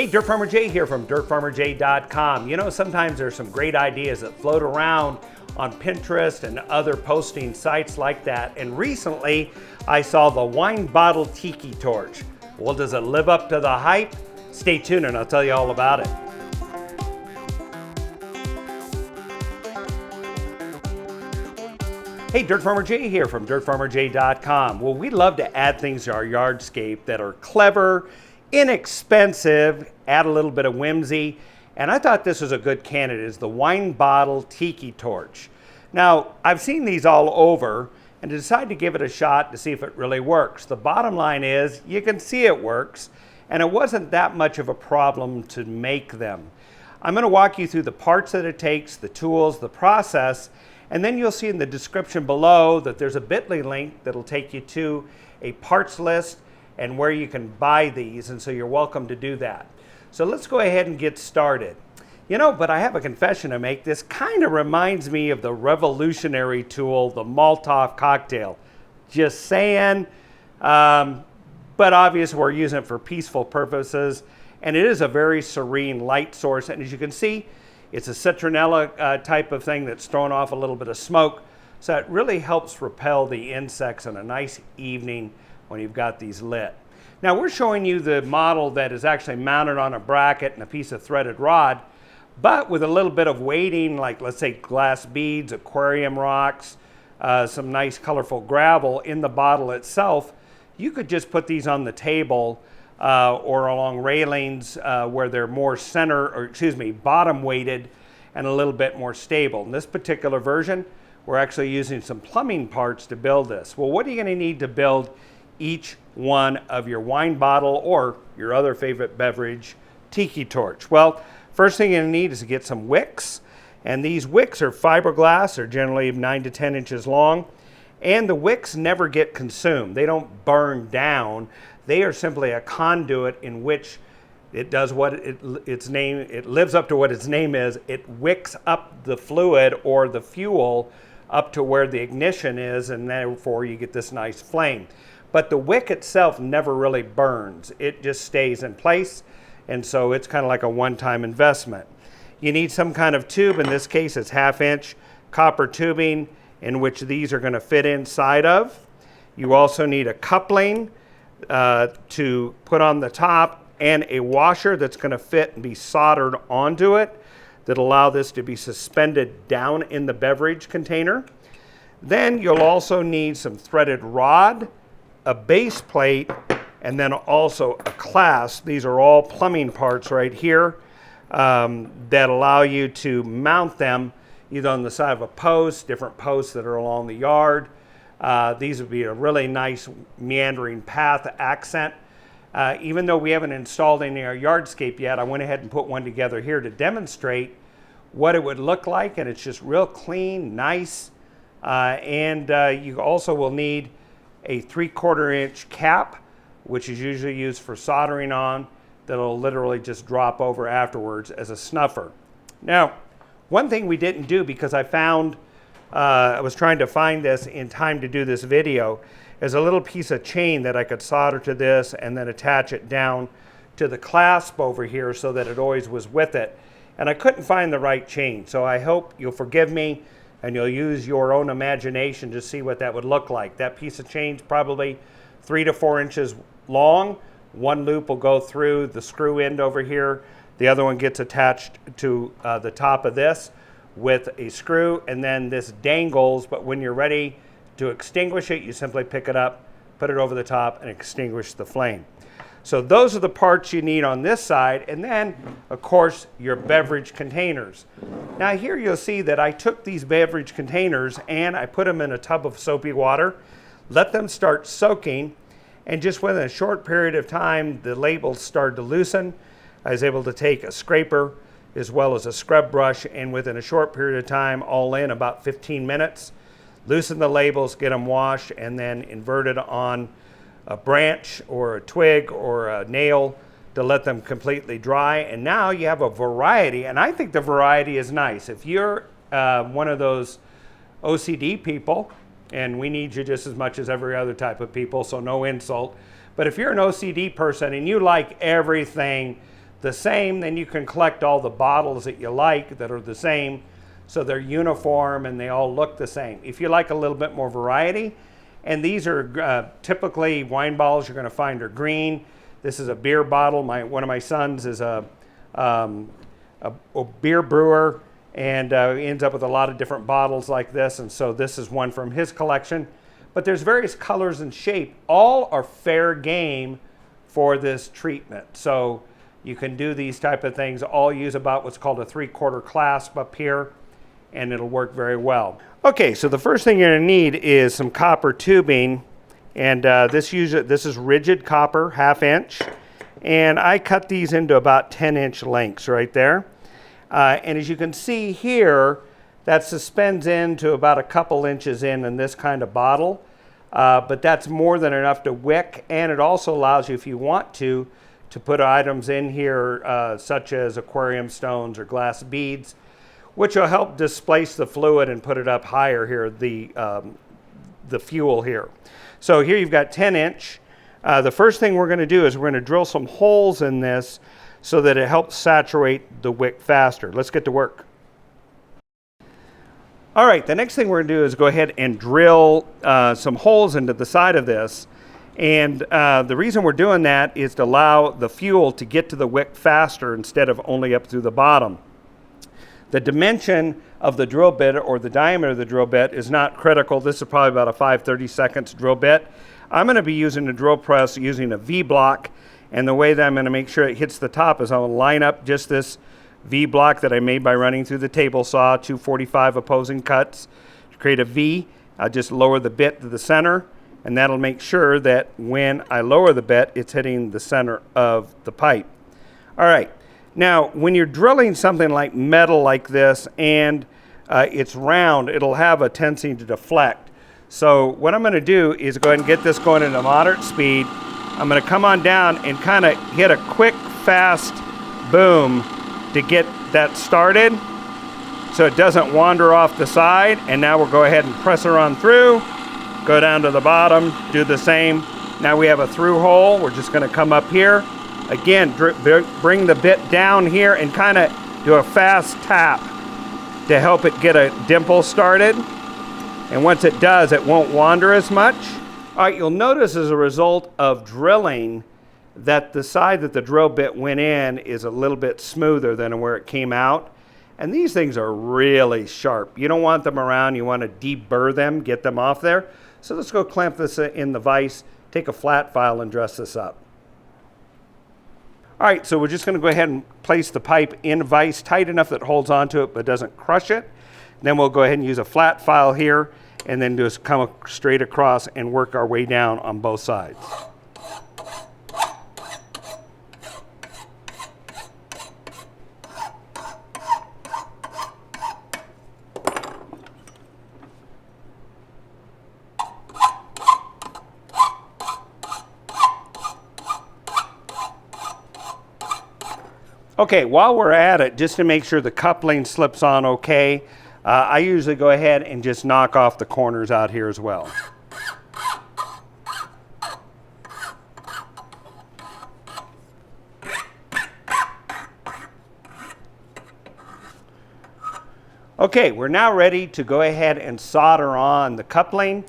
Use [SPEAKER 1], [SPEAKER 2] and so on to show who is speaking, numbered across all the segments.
[SPEAKER 1] Hey, Dirt Farmer Jay here from dirtfarmerjay.com. You know, sometimes there's some great ideas that float around on Pinterest and other posting sites like that. And recently, I saw the wine bottle tiki-torch. Well, does it live up to the hype? Stay tuned and I'll tell you all about it. Hey, Dirt Farmer Jay here from dirtfarmerjay.com. Well, we love to add things to our yardscape that are clever, inexpensive, add a little bit of whimsy, and I thought this was a good candidate. It's the wine bottle tiki-torch. Now, I've seen these all over and decided to give it a shot to see if it really works. The bottom line is you can see it works, and it wasn't that much of a problem to make them. I'm going to walk you through the parts that it takes, the tools, the process, and then you'll see in the description below that there's a bit.ly link that'll take you to a parts list and where you can buy these, and so you're welcome to do that. So let's go ahead and get started. You know, but I have a confession to make. This kind of reminds me of the revolutionary tool, the Molotov cocktail. Just saying, but obviously we're using it for peaceful purposes, and it is a very serene light source, and as you can see, it's a citronella type of thing that's throwing off a little bit of smoke, so it really helps repel the insects on a nice evening when you've got these lit. Now we're showing you the model that is actually mounted on a bracket and a piece of threaded rod, but with a little bit of weighting, like let's say glass beads, aquarium rocks, some nice colorful gravel in the bottle itself. You could just put these on the table or along railings where they're more bottom weighted and a little bit more stable. In this particular version, we're actually using some plumbing parts to build this. Well, what are you going to need to build each one of your wine bottle or your other favorite beverage tiki-torch? Well, first thing you're going to need is to get some wicks, and these wicks are fiberglass. They're generally 9 to 10 inches long, and the wicks never get consumed. They don't burn down. They are simply a conduit in which it does what it lives up to what its name is. It wicks up the fluid or the fuel up to where the ignition is, and therefore you get this nice flame. But the wick itself never really burns. It just stays in place, and so it's kind of like a one-time investment. You need some kind of tube. In this case, it's 1/2 inch copper tubing in which these are going to fit inside of. You also need a coupling to put on the top and a washer that's going to fit and be soldered onto it that allow this to be suspended down in the beverage container. Then you'll also need some threaded rod, a base plate, and then also a clasp. These are all plumbing parts right here that allow you to mount them either on the side of a post, different posts that are along the yard. These would be a really nice meandering path accent. Even though we haven't installed any in our yardscape yet, I went ahead and put one together here to demonstrate what it would look like, and it's just real clean, nice. You also will need a 3/4 inch cap, which is usually used for soldering on, that'll literally just drop over afterwards as a snuffer. Now, one thing we didn't do because I was trying to find this in time to do this video, is a little piece of chain that I could solder to this and then attach it down to the clasp over here so that it always was with it. And I couldn't find the right chain, so I hope you'll forgive me and you'll use your own imagination to see what that would look like. That piece of chain is probably 3 to 4 inches long. One loop will go through the screw end over here. The other one gets attached to the top of this with a screw, and then this dangles, but when you're ready to extinguish it, you simply pick it up, put it over the top, and extinguish the flame. So those are the parts you need on this side, and then, of course, your beverage containers. Now here you'll see that I took these beverage containers and I put them in a tub of soapy water, let them start soaking, and just within a short period of time, the labels started to loosen. I was able to take a scraper as well as a scrub brush, and within a short period of time, all in about 15 minutes, loosen the labels, get them washed, and then inverted on a branch or a twig or a nail to let them completely dry. And now you have a variety, and I think the variety is nice. If you're one of those OCD people, and we need you just as much as every other type of people, so no insult, but if you're an OCD person and you like everything the same, then you can collect all the bottles that you like that are the same, so they're uniform and they all look the same. If you like a little bit more variety, and these are typically wine bottles you're going to find are green. This is a beer bottle. One of my sons is a beer brewer, and ends up with a lot of different bottles like this, and so this is one from his collection. But there's various colors and shape. All are fair game for this treatment. So you can do these type of things. All use about what's called a 3/4 clasp up here, and it'll work very well. Okay, so the first thing you're gonna need is some copper tubing, and this is rigid copper, 1/2 inch, and I cut these into about 10-inch lengths right there. And as you can see here, that suspends into about a couple inches in this kind of bottle, but that's more than enough to wick, and it also allows you, if you want to put items in here such as aquarium stones or glass beads, which will help displace the fluid and put it up higher here, the fuel here. So here you've got 10-inch. The first thing we're going to do is we're going to drill some holes in this so that it helps saturate the wick faster. Let's get to work. All right, the next thing we're going to do is go ahead and drill some holes into the side of this. And the reason we're doing that is to allow the fuel to get to the wick faster instead of only up through the bottom. The dimension of the drill bit, or the diameter of the drill bit, is not critical. This is probably about a 5/32 drill bit. I'm going to be using a drill press using a V-block, and the way that I'm going to make sure it hits the top is I'll line up just this V-block that I made by running through the table saw, 245 opposing cuts to create a V. I'll just lower the bit to the center, and that'll make sure that when I lower the bit, it's hitting the center of the pipe. All right. Now, when you're drilling something like metal like this and it's round, it'll have a tendency to deflect. So what I'm going to do is go ahead and get this going at a moderate speed. I'm going to come on down and kind of hit a quick, fast boom to get that started so it doesn't wander off the side. And now we'll go ahead and press her on through, go down to the bottom, do the same. Now we have a through hole. We're just going to come up here. Again, bring the bit down here and kind of do a fast tap to help it get a dimple started. And once it does, it won't wander as much. All right, you'll notice as a result of drilling that the side that the drill bit went in is a little bit smoother than where it came out. And these things are really sharp. You don't want them around. You want to deburr them, get them off there. So let's go clamp this in the vise, take a flat file and dress this up. All right, so we're just going to go ahead and place the pipe in vise tight enough that it holds onto it but doesn't crush it. Then we'll go ahead and use a flat file here and then just come straight across and work our way down on both sides. Okay, while we're at it, just to make sure the coupling slips on okay, I usually go ahead and just knock off the corners out here as well. Okay, we're now ready to go ahead and solder on the coupling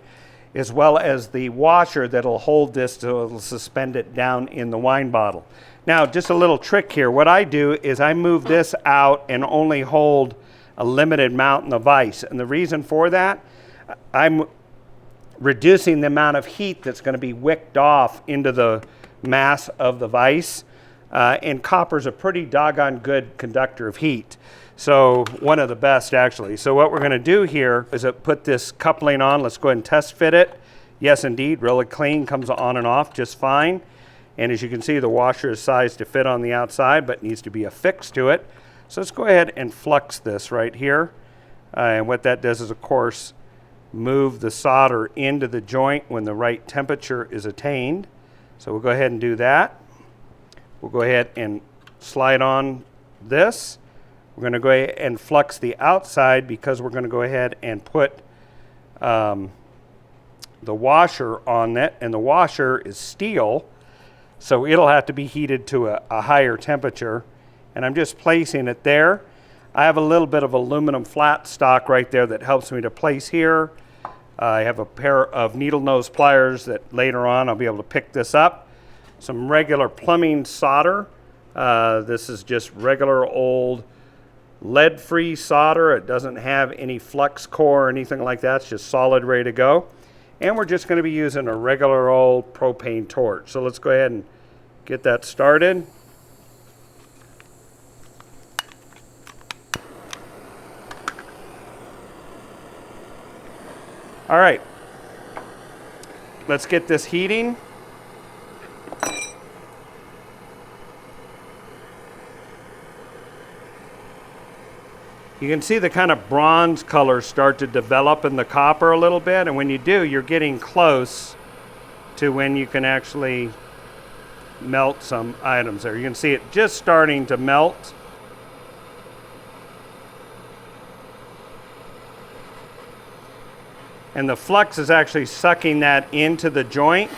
[SPEAKER 1] as well as the washer that'll hold this so it'll suspend it down in the wine bottle. Now, just a little trick here. What I do is I move this out and only hold a limited amount in the vise. And the reason for that, I'm reducing the amount of heat that's going to be wicked off into the mass of the vise. And copper's a pretty doggone good conductor of heat. So one of the best, actually. So what we're going to do here is put this coupling on. Let's go ahead and test fit it. Yes, indeed, really clean, comes on and off just fine. And as you can see, the washer is sized to fit on the outside, but needs to be affixed to it. So let's go ahead and flux this right here. And what that does is, of course, move the solder into the joint when the right temperature is attained. So we'll go ahead and do that. We'll go ahead and slide on this. We're going to go ahead and flux the outside because we're going to go ahead and put the washer on it. And the washer is steel. So it'll have to be heated to a higher temperature. And I'm just placing it there. I have a little bit of aluminum flat stock right there that helps me to place here. I have a pair of needle nose pliers that later on I'll be able to pick this up. Some regular plumbing solder. This is just regular old lead-free solder. It doesn't have any flux core or anything like that. It's just solid, ready to go. And we're just going to be using a regular old propane torch. So let's go ahead and get that started. All right, let's get this heating. You can see the kind of bronze color start to develop in the copper a little bit, and when you do, you're getting close to when you can actually melt some items there. You can see it just starting to melt. And the flux is actually sucking that into the joint.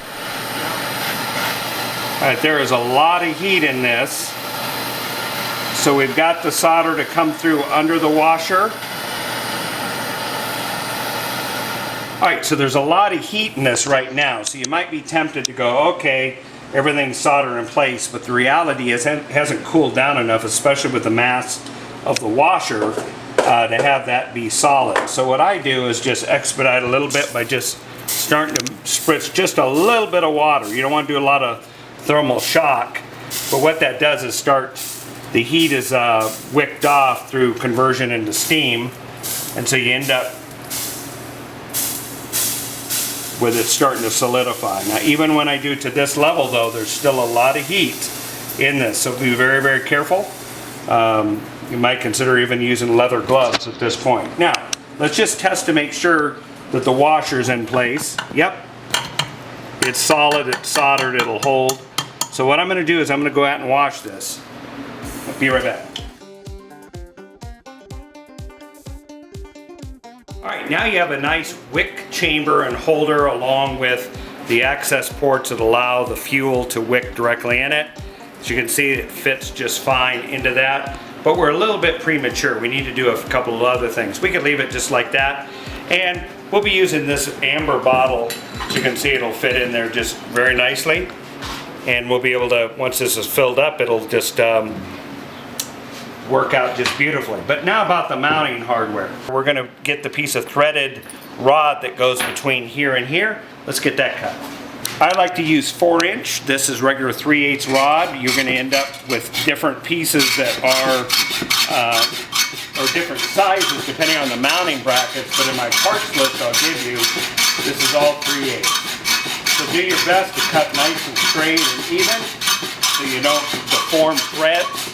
[SPEAKER 1] All right, there is a lot of heat in this. So we've got the solder to come through under the washer. All right, so there's a lot of heat in this right now. So you might be tempted to go, okay, everything's soldered in place, but the reality is it hasn't cooled down enough, especially with the mass of the washer, to have that be solid. So what I do is just expedite a little bit by just starting to spritz just a little bit of water. You don't want to do a lot of thermal shock, but what that does is start, the heat is wicked off through conversion into steam, and so you end up with it starting to solidify. Now even when I do to this level though, there's still a lot of heat in this, so be very, very careful. You might consider even using leather gloves at this point. Now, let's just test to make sure that the washer's in place. Yep, it's solid, it's soldered, it'll hold. So what I'm gonna do is I'm gonna go out and wash this. I'll be right back. All right, now you have a nice wick chamber and holder along with the access ports that allow the fuel to wick directly in it. As you can see, it fits just fine into that, but we're a little bit premature. We need to do a couple of other things. We could leave it just like that, and we'll be using this amber bottle. As you can see, it'll fit in there just very nicely, and we'll be able to, once this is filled up, it'll just work out just beautifully. But now about the mounting hardware. We're gonna get the piece of threaded rod that goes between here and here. Let's get that cut. I like to use 4-inch. This is regular 3/8 rod. You're going to end up with different pieces that are or different sizes depending on the mounting brackets, but in my parts list I'll give you, this is all 3/8. So do your best to cut nice and straight and even so you don't deform threads.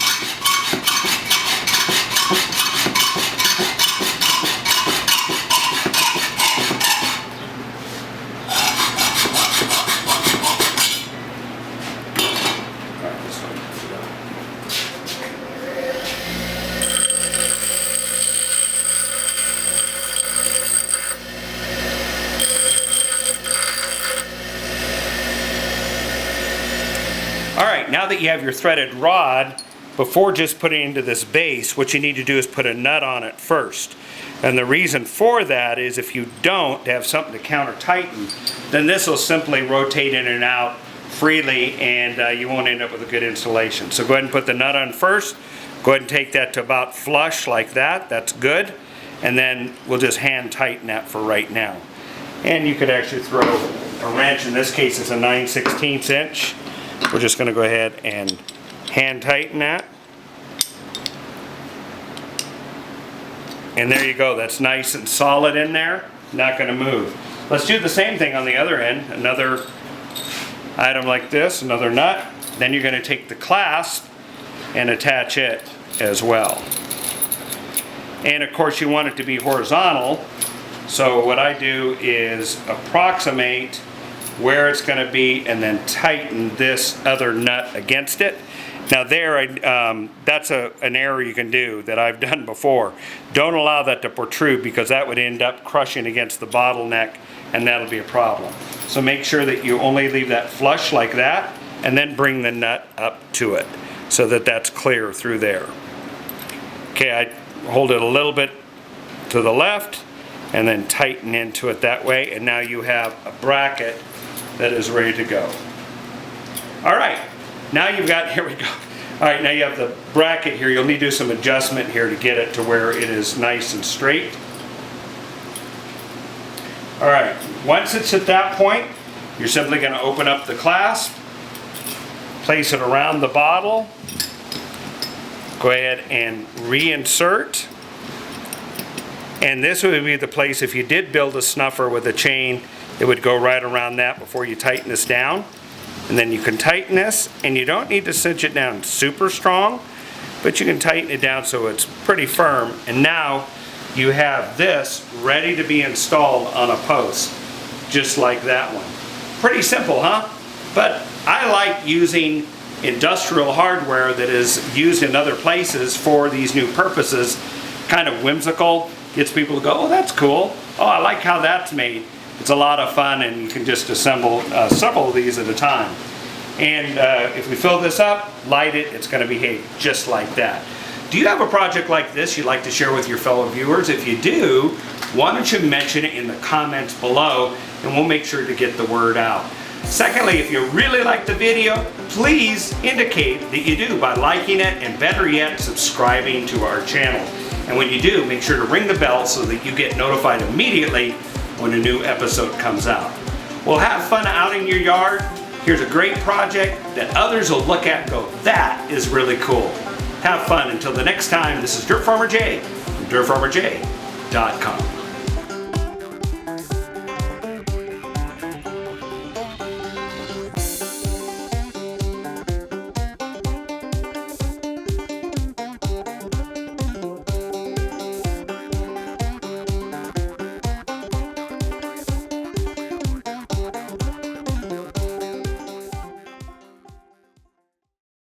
[SPEAKER 1] All right, now that you have your threaded rod, before just putting it into this base, what you need to do is put a nut on it first. And the reason for that is if you don't have something to counter tighten, then this will simply rotate in and out freely and you won't end up with a good installation. So go ahead and put the nut on first. Go ahead and take that to about flush like that. That's good. And then we'll just hand tighten that for right now. And you could actually throw a wrench. In this case, it's a 9/16 inch. We're just going to go ahead and hand tighten that. And there you go. That's nice and solid in there. Not going to move. Let's do the same thing on the other end. Another item like this, another nut. Then you're going to take the clasp and attach it as well. And of course you want it to be horizontal. So what I do is approximate where it's going to be and then tighten this other nut against it. Now there, that's an error you can do that I've done before. Don't allow that to protrude because that would end up crushing against the bottleneck and that'll be a problem. So make sure that you only leave that flush like that and then bring the nut up to it so that that's clear through there. Okay, I hold it a little bit to the left and then tighten into it that way, and now you have a bracket that is ready to go. All right, now you've got, here we go. All right, now you have the bracket here. You'll need to do some adjustment here to get it to where it is nice and straight. All right, once it's at that point, you're simply going to open up the clasp, place it around the bottle, go ahead and reinsert. And this would be the place, if you did build a snuffer with a chain, it would go right around that before you tighten this down. And then you can tighten this, and you don't need to cinch it down super strong, but you can tighten it down so it's pretty firm. And now you have this ready to be installed on a post, just like that one. Pretty simple, huh? But I like using industrial hardware that is used in other places for these new purposes. Kind of whimsical, gets people to go, oh, that's cool. Oh, I like how that's made. It's a lot of fun, and you can just assemble several of these at a time. And if we fill this up, light it, it's going to behave just like that. Do you have a project like this you'd like to share with your fellow viewers? If you do, why don't you mention it in the comments below, and we'll make sure to get the word out. Secondly, if you really like the video, please indicate that you do by liking it, and better yet, subscribing to our channel. And when you do, make sure to ring the bell so that you get notified immediately when a new episode comes out. Well, have fun out in your yard. Here's a great project that others will look at and go, that is really cool. Have fun. Until the next time, this is Dirt Farmer Jay from dirtfarmerjay.com.